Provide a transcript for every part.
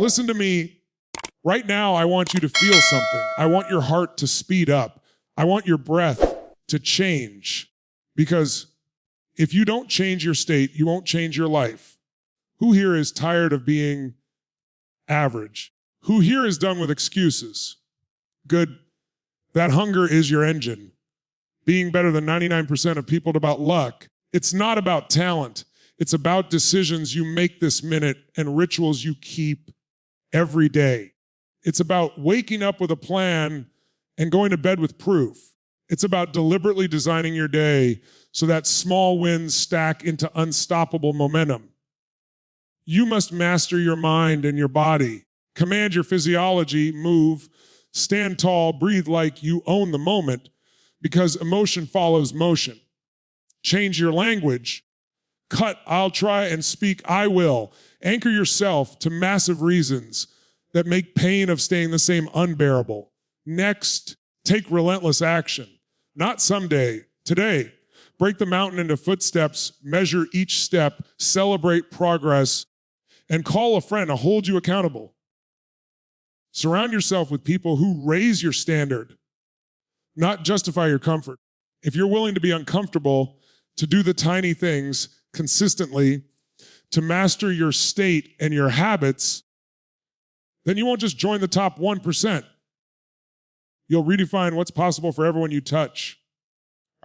Listen to me. Right now, I want you to feel something. I want your heart to speed up. I want your breath to change. Because if you don't change your state, you won't change your life. Who here is tired of being average? Who here is done with excuses? Good. That hunger is your engine. Being better than 99% of people about luck. It's not about talent. It's about decisions you make this minute and rituals you keep every day. It's about waking up with a plan and going to bed with proof. It's about deliberately designing your day so that small wins stack into unstoppable momentum. You must master your mind and your body. Command your physiology, move, stand tall, breathe like you own the moment, because emotion follows motion. Change your language. Cut I'll try and speak I will. Anchor yourself to massive reasons that make pain of staying the same unbearable. Next, take relentless action. Not someday, today. Break the mountain into footsteps, measure each step, celebrate progress, and call a friend to hold you accountable. Surround yourself with people who raise your standard, not justify your comfort. If you're willing to be uncomfortable, to do the tiny things consistently, to master your state and your habits, then you won't just join the top 1%. You'll redefine what's possible for everyone you touch.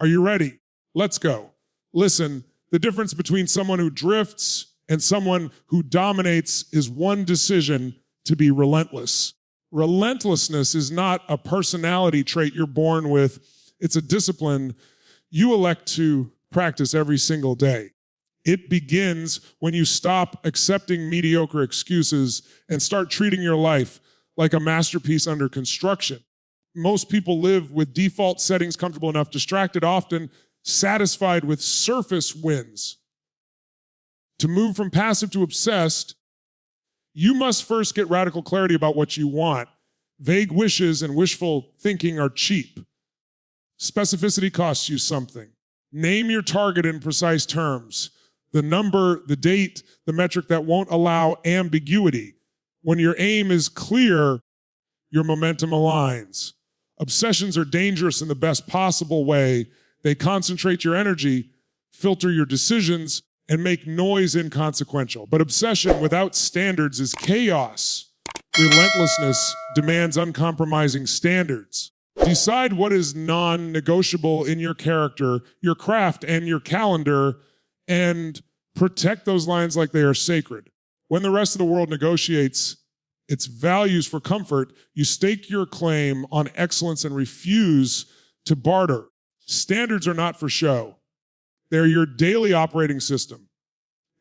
Are you ready? Let's go. Listen, the difference between someone who drifts and someone who dominates is one decision to be relentless. Relentlessness is not a personality trait you're born with. It's a discipline you elect to practice every single day. It begins when you stop accepting mediocre excuses and start treating your life like a masterpiece under construction. Most people live with default settings comfortable enough, distracted often, satisfied with surface wins. To move from passive to obsessed, you must first get radical clarity about what you want. Vague wishes and wishful thinking are cheap. Specificity costs you something. Name your target in precise terms. The number, the date, the metric that won't allow ambiguity. When your aim is clear, your momentum aligns. Obsessions are dangerous in the best possible way. They concentrate your energy, filter your decisions, and make noise inconsequential. But obsession without standards is chaos. Relentlessness demands uncompromising standards. Decide what is non-negotiable in your character, your craft, and your calendar, and protect those lines like they are sacred. When the rest of the world negotiates its values for comfort, you stake your claim on excellence and refuse to barter. Standards are not for show. They're your daily operating system.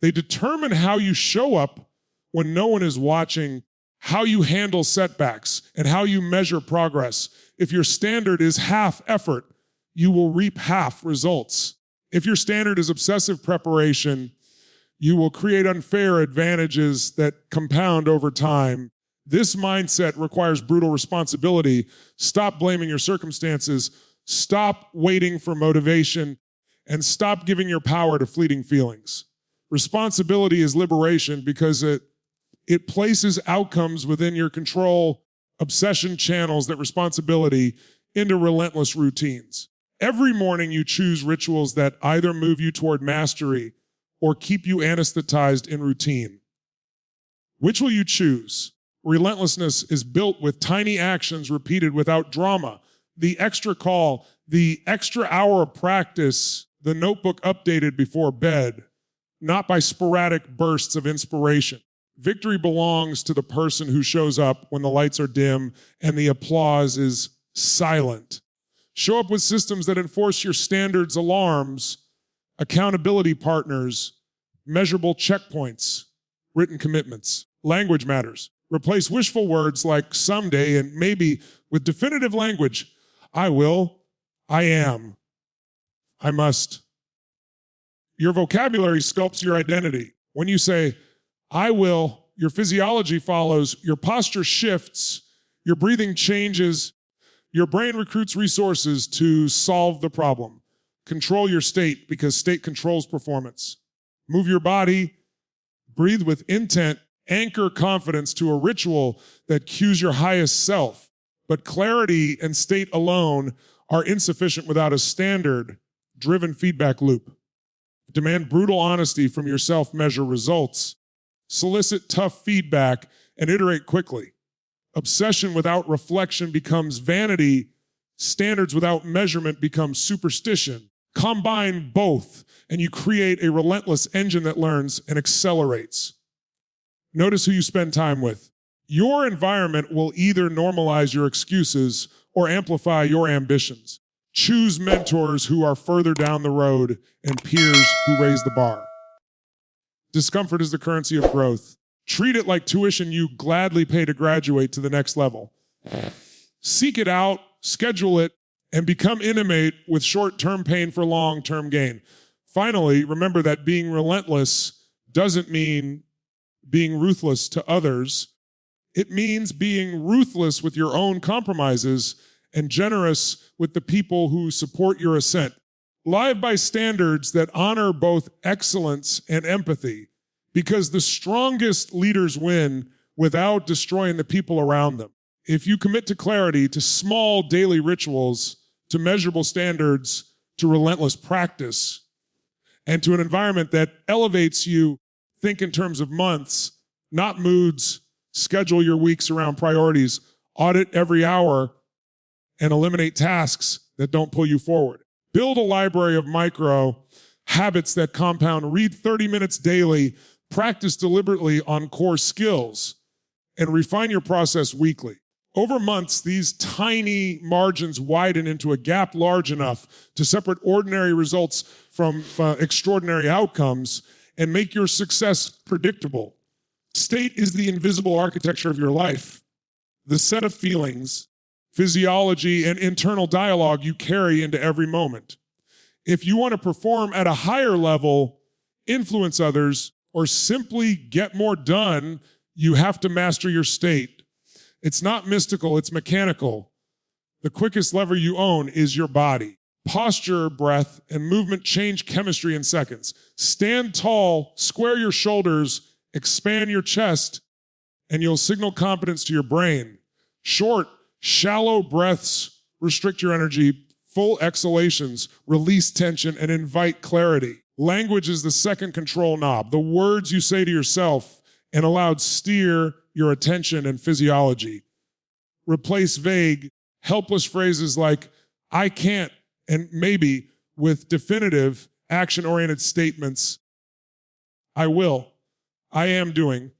They determine how you show up when no one is watching, how you handle setbacks, and how you measure progress. If your standard is half effort, you will reap half results. If your standard is obsessive preparation, you will create unfair advantages that compound over time. This mindset requires brutal responsibility. Stop blaming your circumstances. Stop waiting for motivation. And stop giving your power to fleeting feelings. Responsibility is liberation because it places outcomes within your control. Obsession channels that responsibility into relentless routines. Every morning you choose rituals that either move you toward mastery or keep you anesthetized in routine. Which will you choose? Relentlessness is built with tiny actions repeated without drama. The extra call, the extra hour of practice, the notebook updated before bed, not by sporadic bursts of inspiration. Victory belongs to the person who shows up when the lights are dim and the applause is silent. Show up with systems that enforce your standards, alarms, accountability partners, measurable checkpoints, written commitments. Language matters. Replace wishful words like someday and maybe with definitive language. I will, I am, I must. Your vocabulary sculpts your identity. When you say, I will, your physiology follows, your posture shifts, your breathing changes, your brain recruits resources to solve the problem. Control your state because state controls performance. Move your body, breathe with intent, Anchor confidence to a ritual that cues your highest self. But clarity and state alone are insufficient without a standard-driven feedback loop. Demand brutal honesty from yourself, measure results. Solicit tough feedback and iterate quickly. Obsession without reflection becomes vanity. Standards without measurement become superstition. Combine both, and you create a relentless engine that learns and accelerates. Notice who you spend time with. Your environment will either normalize your excuses or amplify your ambitions. Choose mentors who are further down the road and peers who raise the bar. Discomfort is the currency of growth. Treat it like tuition you gladly pay to graduate to the next level. Seek it out, schedule it, and become intimate with short-term pain for long-term gain. Finally, remember that being relentless doesn't mean being ruthless to others. It means being ruthless with your own compromises and generous with the people who support your ascent. Live by standards that honor both excellence and empathy, because the strongest leaders win without destroying the people around them. If you commit to clarity, to small daily rituals, to measurable standards, to relentless practice, and to an environment that elevates you, think in terms of months, not moods, schedule your weeks around priorities, audit every hour, and eliminate tasks that don't pull you forward. Build a library of micro habits that compound. Read 30 minutes daily, practice deliberately on core skills, and refine your process weekly. Over months, these tiny margins widen into a gap large enough to separate ordinary results from extraordinary outcomes and make your success predictable. State is the invisible architecture of your life, the set of feelings, physiology, and internal dialogue you carry into every moment. If you want to perform at a higher level, influence others, or simply get more done, you have to master your state. It's not mystical, it's mechanical. The quickest lever you own is your body. Posture, breath, and movement change chemistry in seconds. Stand tall, square your shoulders, expand your chest, and you'll signal competence to your brain. Short, shallow breaths restrict your energy. Full exhalations release tension and invite clarity. Language is the second control knob. The words you say to yourself and aloud steer your attention and physiology. Replace vague, helpless phrases like, I can't, and maybe with definitive, action-oriented statements. I will, I am doing,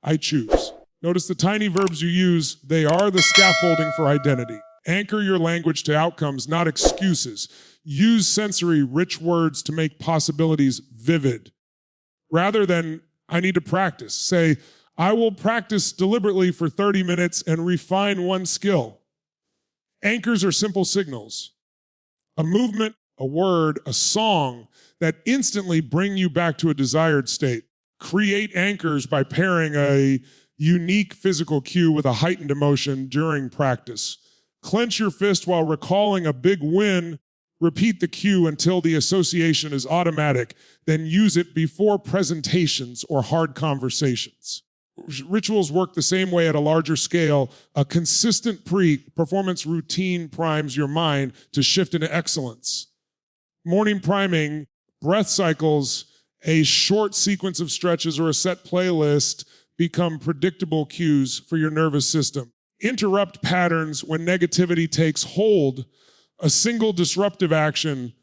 I choose. Notice the tiny verbs you use, they are the scaffolding for identity. Anchor your language to outcomes, not excuses. Use sensory, rich words to make possibilities vivid. Rather than, I need to practice, say, I will practice deliberately for 30 minutes and refine one skill. Anchors are simple signals. A movement, a word, a song that instantly bring you back to a desired state. Create anchors by pairing a unique physical cue with a heightened emotion during practice. Clench your fist while recalling a big win. Repeat the cue until the association is automatic. Then use it before presentations or hard conversations. Rituals work the same way at a larger scale. A consistent pre-performance routine primes your mind to shift into excellence. Morning priming, breath cycles, a short sequence of stretches, or a set playlist become predictable cues for your nervous system. Interrupt patterns when negativity takes hold. A single disruptive action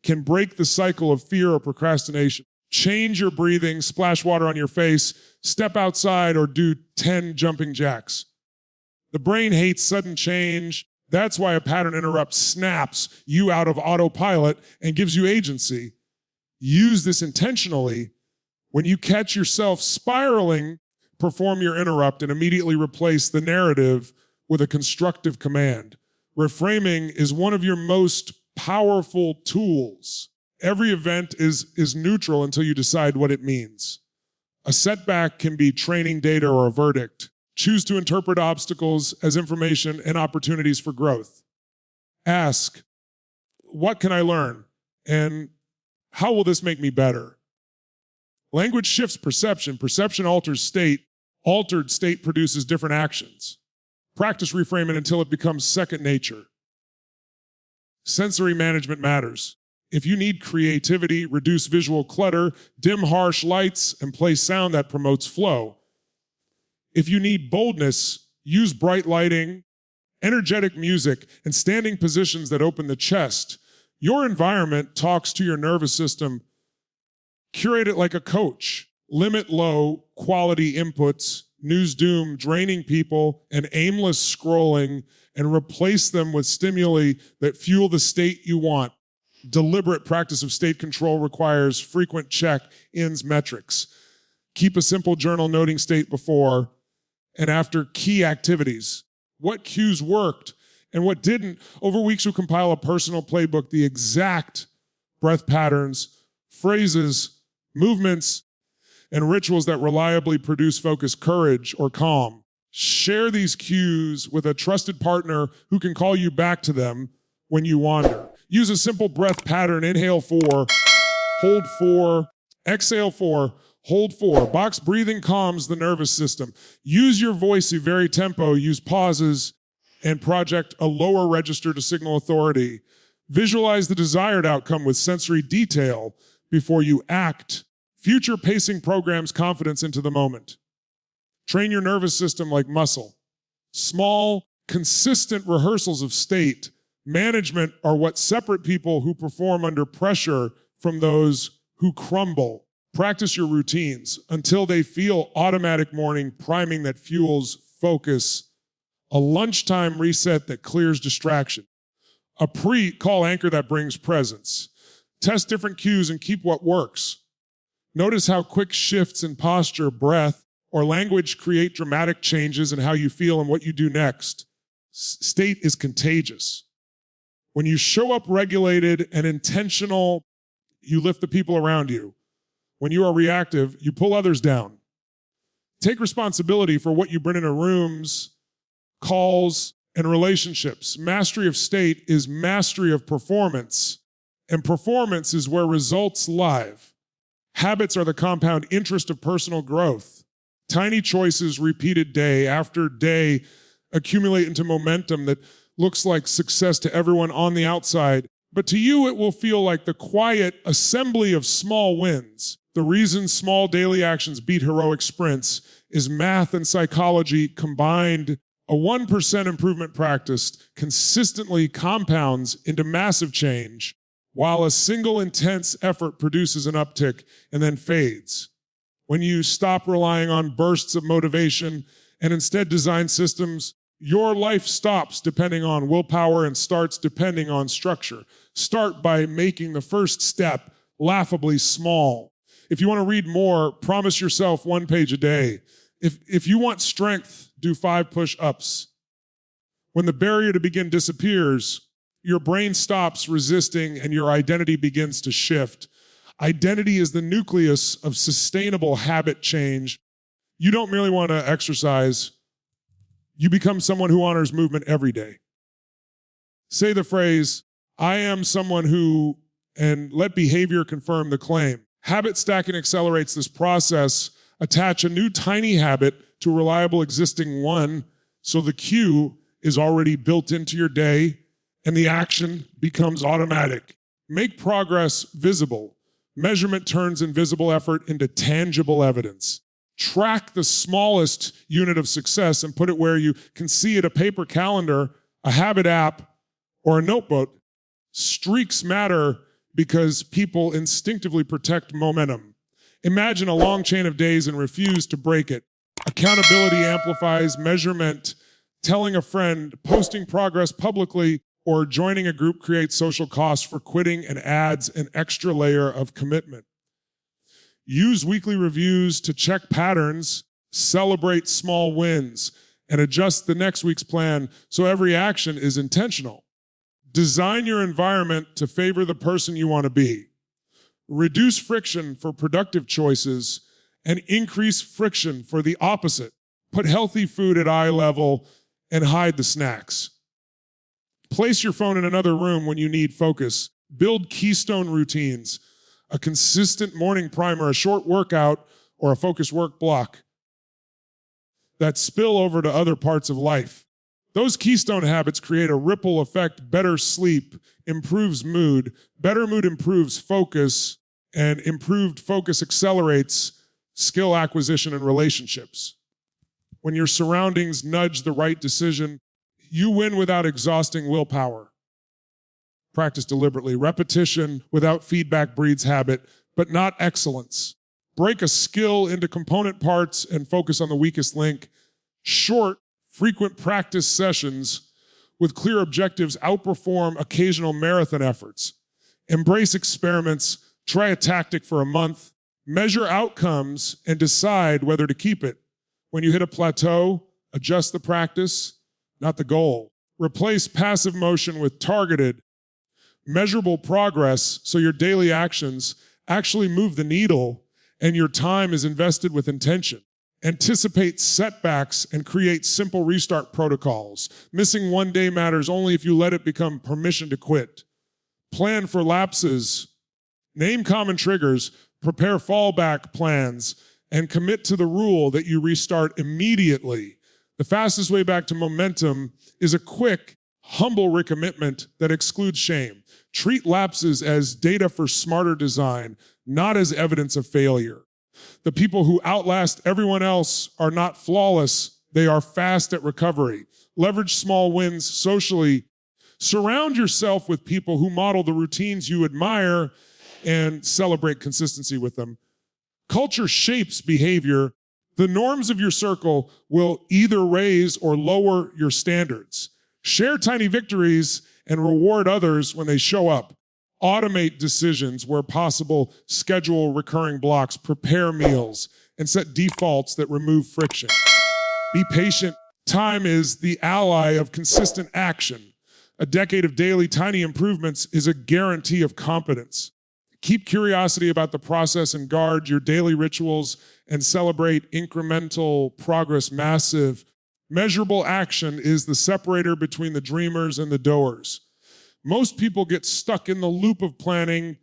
can break the cycle of fear or procrastination. Change your breathing, splash water on your face, step outside, or do 10 jumping jacks. The brain hates sudden change. That's why a pattern interrupt snaps you out of autopilot and gives you agency. Use this intentionally. When you catch yourself spiraling, perform your interrupt and immediately replace the narrative with a constructive command. Reframing is one of your most powerful tools. Every event is neutral until you decide what it means. A setback can be training data or a verdict. Choose to interpret obstacles as information and opportunities for growth. Ask, what can I learn? And how will this make me better? Language shifts perception. Perception alters state. Altered state produces different actions. Practice reframing until it becomes second nature. Sensory management matters. If you need creativity, reduce visual clutter, dim harsh lights, and play sound that promotes flow. If you need boldness, use bright lighting, energetic music, and standing positions that open the chest. Your environment talks to your nervous system. Curate it like a coach. Limit low quality inputs, news doom, draining people, and aimless scrolling, and replace them with stimuli that fuel the state you want. Deliberate practice of state control requires frequent check-ins metrics. Keep a simple journal noting state before and after key activities. What cues worked and what didn't. Over weeks, we compile a personal playbook, the exact breath patterns, phrases, movements, and rituals that reliably produce focus, courage, or calm. Share these cues with a trusted partner who can call you back to them when you wander. Use a simple breath pattern. Inhale 4, hold 4, exhale 4, hold 4. Box breathing calms the nervous system. Use your voice, vary tempo, use pauses, and project a lower register to signal authority. Visualize the desired outcome with sensory detail before you act. Future pacing programs confidence into the moment. Train your nervous system like muscle. Small, consistent rehearsals of state management are what separate people who perform under pressure from those who crumble. Practice your routines until they feel automatic morning priming that fuels focus, a lunchtime reset that clears distraction, a pre-call anchor that brings presence. Test different cues and keep what works. Notice how quick shifts in posture, breath, or language create dramatic changes in how you feel and what you do next. State is contagious. When you show up regulated and intentional, you lift the people around you. When you are reactive, you pull others down. Take responsibility for what you bring into rooms, calls, and relationships. Mastery of state is mastery of performance, and performance is where results live. Habits are the compound interest of personal growth. Tiny choices repeated day after day accumulate into momentum that looks like success to everyone on the outside, but to you it will feel like the quiet assembly of small wins. The reason small daily actions beat heroic sprints is math and psychology combined. A 1% improvement practiced consistently compounds into massive change, while a single intense effort produces an uptick and then fades. When you stop relying on bursts of motivation and instead design systems, your life stops depending on willpower and starts depending on structure. Start by making the first step laughably small. If you want to read more, promise yourself 1 page a day. If you want strength, do 5 push-ups. When the barrier to begin disappears, your brain stops resisting and your identity begins to shift. Identity is the nucleus of sustainable habit change. You don't merely want to exercise. You become someone who honors movement every day. Say the phrase, I am someone who, and let behavior confirm the claim. Habit stacking accelerates this process. Attach a new tiny habit to a reliable existing one so the cue is already built into your day and the action becomes automatic. Make progress visible. Measurement turns invisible effort into tangible evidence. Track the smallest unit of success and put it where you can see it: a paper calendar, a habit app, or a notebook. Streaks matter because people instinctively protect momentum. Imagine a long chain of days and refuse to break it. Accountability amplifies measurement. Telling a friend, posting progress publicly, or joining a group creates social costs for quitting and adds an extra layer of commitment. Use weekly reviews to check patterns, celebrate small wins, and adjust the next week's plan so every action is intentional. Design your environment to favor the person you want to be. Reduce friction for productive choices and increase friction for the opposite. Put healthy food at eye level and hide the snacks. Place your phone in another room when you need focus. Build keystone routines, a consistent morning primer, a short workout, or a focused work block. that spill over to other parts of life. Those keystone habits create a ripple effect. Better sleep improves mood, better mood improves focus, and improved focus accelerates skill acquisition and relationships. When your surroundings nudge the right decision, you win without exhausting willpower. Practice deliberately. Repetition without feedback breeds habit, but not excellence. Break a skill into component parts and focus on the weakest link. Short, frequent practice sessions with clear objectives outperform occasional marathon efforts. Embrace experiments. Try a tactic for a month. Measure outcomes and decide whether to keep it. When you hit a plateau, adjust the practice, not the goal. Replace passive motion with targeted, measurable progress so your daily actions actually move the needle and your time is invested with intention. Anticipate setbacks and create simple restart protocols. Missing one day matters only if you let it become permission to quit. Plan for lapses. Name common triggers. Prepare fallback plans and commit to the rule that you restart immediately. The fastest way back to momentum is a quick, humble recommitment that excludes shame. Treat lapses as data for smarter design, not as evidence of failure. The people who outlast everyone else are not flawless, they are fast at recovery. Leverage small wins socially. Surround yourself with people who model the routines you admire and celebrate consistency with them. Culture shapes behavior. The norms of your circle will either raise or lower your standards. Share tiny victories and reward others when they show up. Automate decisions where possible, schedule recurring blocks, prepare meals, and set defaults that remove friction. Be patient. Time is the ally of consistent action. A decade of daily tiny improvements is a guarantee of competence. Keep curiosity about the process and guard your daily rituals and celebrate incremental progress. Massive, measurable action is the separator between the dreamers and the doers. Most people get stuck in the loop of planning,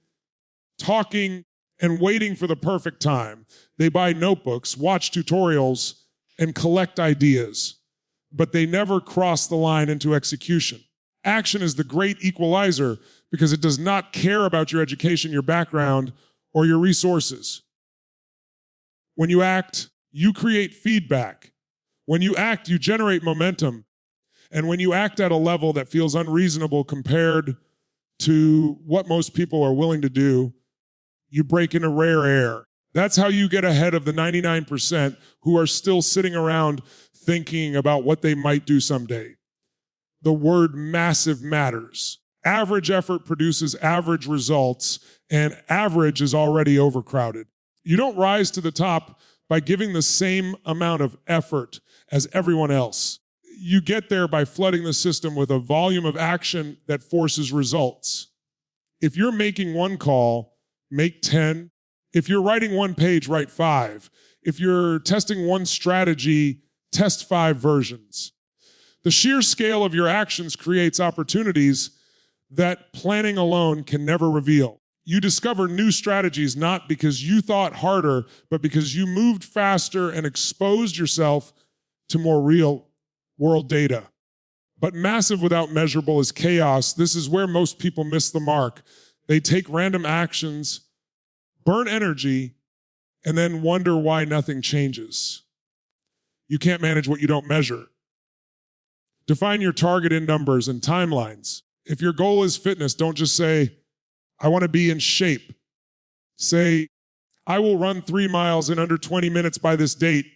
talking, and waiting for the perfect time. They buy notebooks, watch tutorials, and collect ideas, but they never cross the line into execution. Action is the great equalizer because it does not care about your education, your background, or your resources. When you act, you create feedback. When you act, you generate momentum. And when you act at a level that feels unreasonable compared to what most people are willing to do, you break into rare air. That's how you get ahead of the 99% who are still sitting around thinking about what they might do someday. The word massive matters. Average effort produces average results, and average is already overcrowded. You don't rise to the top by giving the same amount of effort as everyone else. You get there by flooding the system with a volume of action that forces results. If you're making one call, make 10. If you're writing one page, write 5. If you're testing one strategy, test 5 versions. The sheer scale of your actions creates opportunities that planning alone can never reveal. You discover new strategies not because you thought harder, but because you moved faster and exposed yourself to more real world data. But massive without measurable is chaos. This is where most people miss the mark. They take random actions, burn energy, and then wonder why nothing changes. You can't manage what you don't measure. Define your target in numbers and timelines. If your goal is fitness, don't just say, I want to be in shape. Say, I will run 3 miles in under 20 minutes by this date.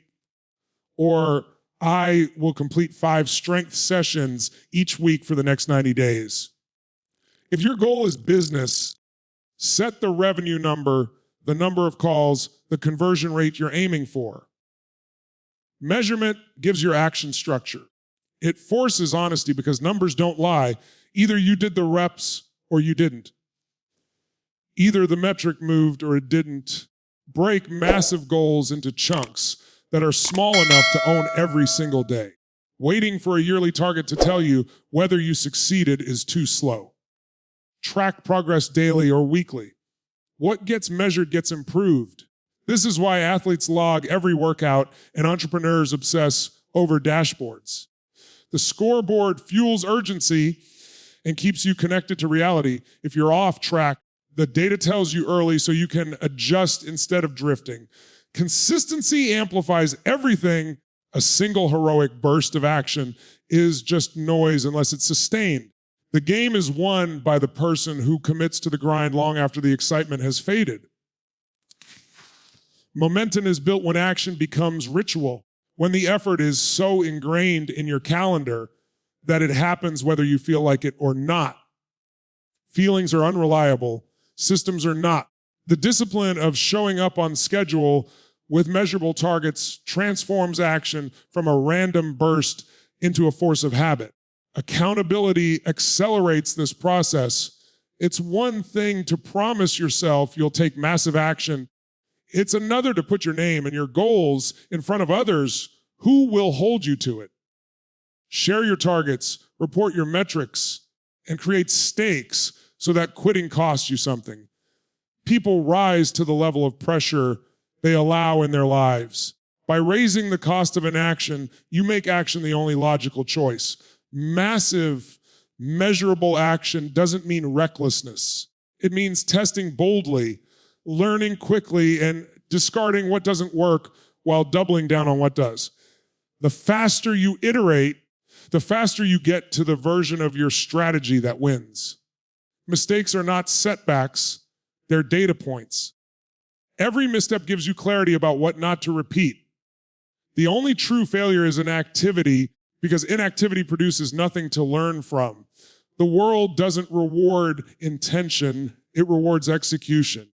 Or I will complete 5 strength sessions each week for the next 90 days. If your goal is business, set the revenue number, the number of calls, the conversion rate you're aiming for. Measurement gives your action structure. It forces honesty because numbers don't lie. Either you did the reps or you didn't. Either the metric moved or it didn't. Break massive goals into chunks that are small enough to own every single day. Waiting for a yearly target to tell you whether you succeeded is too slow. Track progress daily or weekly. What gets measured gets improved. This is why athletes log every workout and entrepreneurs obsess over dashboards. The scoreboard fuels urgency and keeps you connected to reality. If you're off track, the data tells you early so you can adjust instead of drifting. Consistency amplifies everything. A single heroic burst of action is just noise unless it's sustained. The game is won by the person who commits to the grind long after the excitement has faded. Momentum is built when action becomes ritual, when the effort is so ingrained in your calendar that it happens whether you feel like it or not. Feelings are unreliable. Systems are not. The discipline of showing up on schedule with measurable targets transforms action from a random burst into a force of habit. Accountability accelerates this process. It's one thing to promise yourself you'll take massive action. It's another to put your name and your goals in front of others who will hold you to it. Share your targets, report your metrics, and create stakes so that quitting costs you something. People rise to the level of pressure they allow in their lives. By raising the cost of an action, you make action the only logical choice. Massive, measurable action doesn't mean recklessness. It means testing boldly, learning quickly, and discarding what doesn't work while doubling down on what does. The faster you iterate, the faster you get to the version of your strategy that wins. Mistakes are not setbacks, they're data points. Every misstep gives you clarity about what not to repeat. The only true failure is inactivity, because inactivity produces nothing to learn from. The world doesn't reward intention, it rewards execution.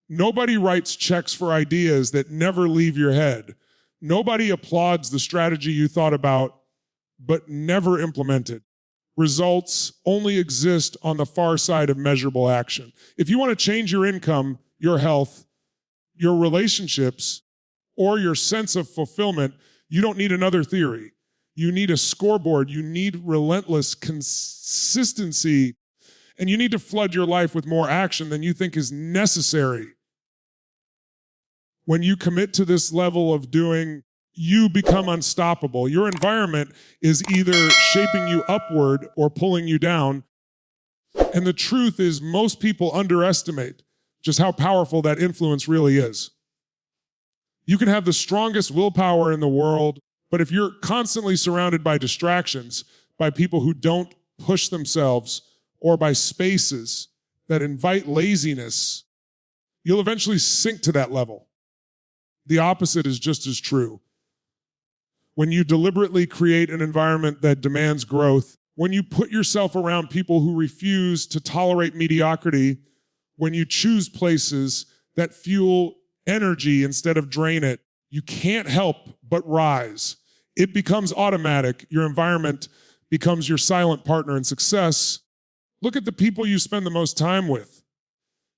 Nobody writes checks for ideas that never leave your head. Nobody applauds the strategy you thought about but never implemented. Results only exist on the far side of measurable action. If you want to change your income, your health, your relationships, or your sense of fulfillment, you don't need another theory. You need a scoreboard. You need relentless consistency, and you need to flood your life with more action than you think is necessary. When you commit to this level of doing, you become unstoppable. Your environment is either shaping you upward or pulling you down. And the truth is, most people underestimate just how powerful that influence really is. You can have the strongest willpower in the world, but if you're constantly surrounded by distractions, by people who don't push themselves, or by spaces that invite laziness, you'll eventually sink to that level. The opposite is just as true. When you deliberately create an environment that demands growth, when you put yourself around people who refuse to tolerate mediocrity, when you choose places that fuel energy instead of drain it, you can't help but rise. It becomes automatic. Your environment becomes your silent partner in success. Look at the people you spend the most time with.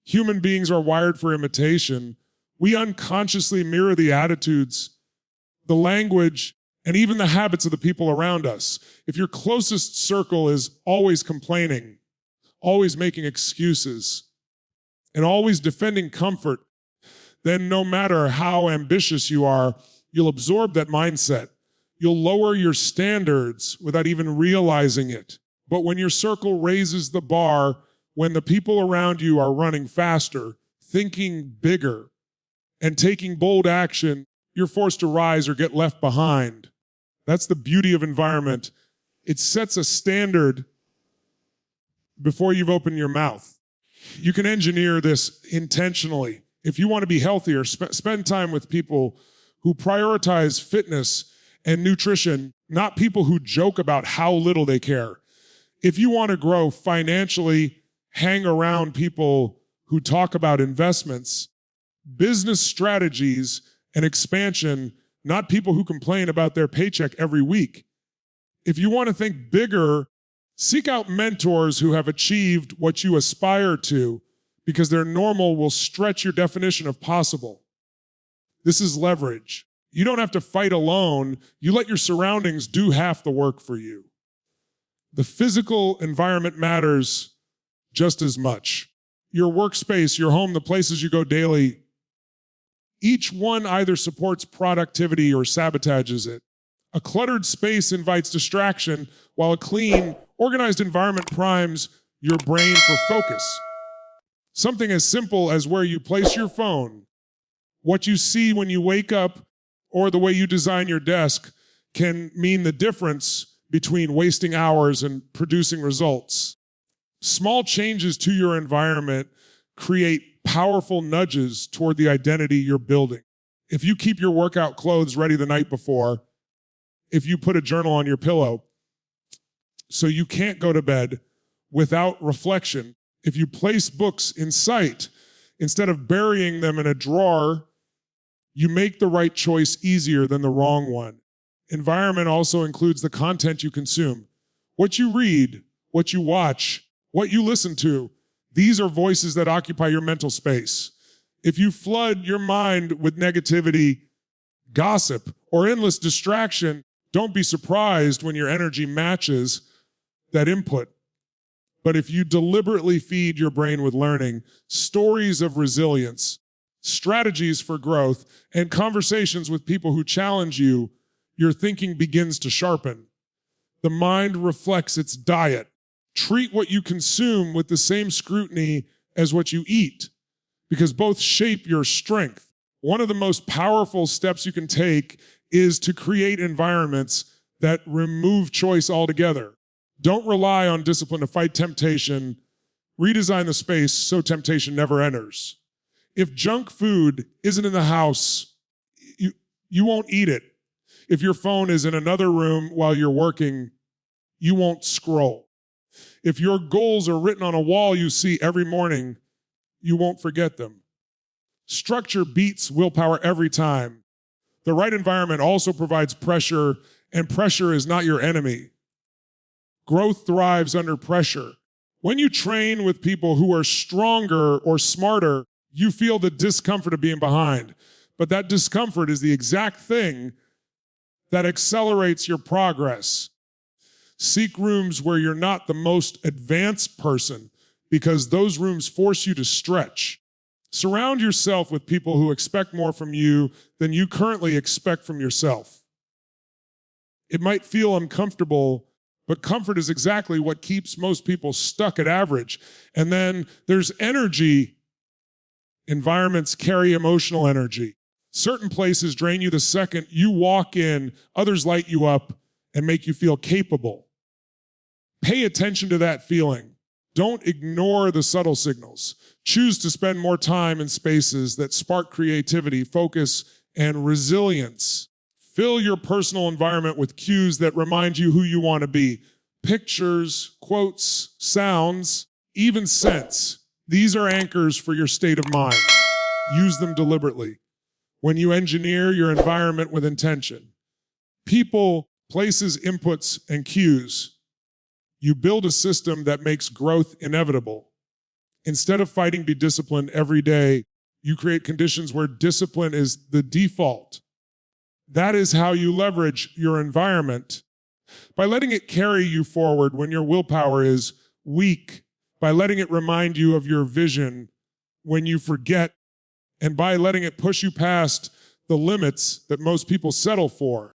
Human beings are wired for imitation. We unconsciously mirror the attitudes, the language, and even the habits of the people around us. If your closest circle is always complaining, always making excuses, and always defending comfort, then no matter how ambitious you are, you'll absorb that mindset. You'll lower your standards without even realizing it. But when your circle raises the bar, when the people around you are running faster, thinking bigger, and taking bold action, you're forced to rise or get left behind. That's the beauty of environment. It sets a standard before you've opened your mouth. You can engineer this intentionally. If you want to be healthier, spend time with people who prioritize fitness and nutrition, not people who joke about how little they care. If you want to grow financially, hang around people who talk about investments, business strategies, and expansion, not people who complain about their paycheck every week. If you want to think bigger, seek out mentors who have achieved what you aspire to, because their normal will stretch your definition of possible. This is leverage. You don't have to fight alone. You let your surroundings do half the work for you. The physical environment matters just as much. Your workspace, your home, the places you go daily, each one either supports productivity or sabotages it. A cluttered space invites distraction, while a clean, organized environment primes your brain for focus. Something as simple as where you place your phone, what you see when you wake up, or the way you design your desk can mean the difference between wasting hours and producing results. Small changes to your environment create powerful nudges toward the identity you're building. If you keep your workout clothes ready the night before, if you put a journal on your pillow so you can't go to bed without reflection, if you place books in sight instead of burying them in a drawer, you make the right choice easier than the wrong one. Environment also includes the content you consume. What you read, what you watch, what you listen to, these are voices that occupy your mental space. If you flood your mind with negativity, gossip, or endless distraction, don't be surprised when your energy matches that input. But if you deliberately feed your brain with learning, stories of resilience, strategies for growth, and conversations with people who challenge you, your thinking begins to sharpen. The mind reflects its diet. Treat what you consume with the same scrutiny as what you eat, because both shape your strength. One of the most powerful steps you can take is to create environments that remove choice altogether. Don't rely on discipline to fight temptation. Redesign the space so temptation never enters. If junk food isn't in the house, you won't eat it. If your phone is in another room while you're working, you won't scroll. If your goals are written on a wall you see every morning, you won't forget them. Structure beats willpower every time. The right environment also provides pressure, and pressure is not your enemy. Growth thrives under pressure. When you train with people who are stronger or smarter, you feel the discomfort of being behind. But that discomfort is the exact thing that accelerates your progress. Seek rooms where you're not the most advanced person, because those rooms force you to stretch. Surround yourself with people who expect more from you than you currently expect from yourself. It might feel uncomfortable, but comfort is exactly what keeps most people stuck at average. And then there's energy. Environments carry emotional energy. Certain places drain you the second you walk in, others light you up and make you feel capable. Pay attention to that feeling. Don't ignore the subtle signals. Choose to spend more time in spaces that spark creativity, focus, and resilience. Fill your personal environment with cues that remind you who you want to be. Pictures, quotes, sounds, even scents. These are anchors for your state of mind. Use them deliberately. When you engineer your environment with intention, people, places, inputs, and cues, you build a system that makes growth inevitable. Instead of fighting be disciplined every day, you create conditions where discipline is the default. That is how you leverage your environment. By letting it carry you forward when your willpower is weak, by letting it remind you of your vision when you forget, and by letting it push you past the limits that most people settle for.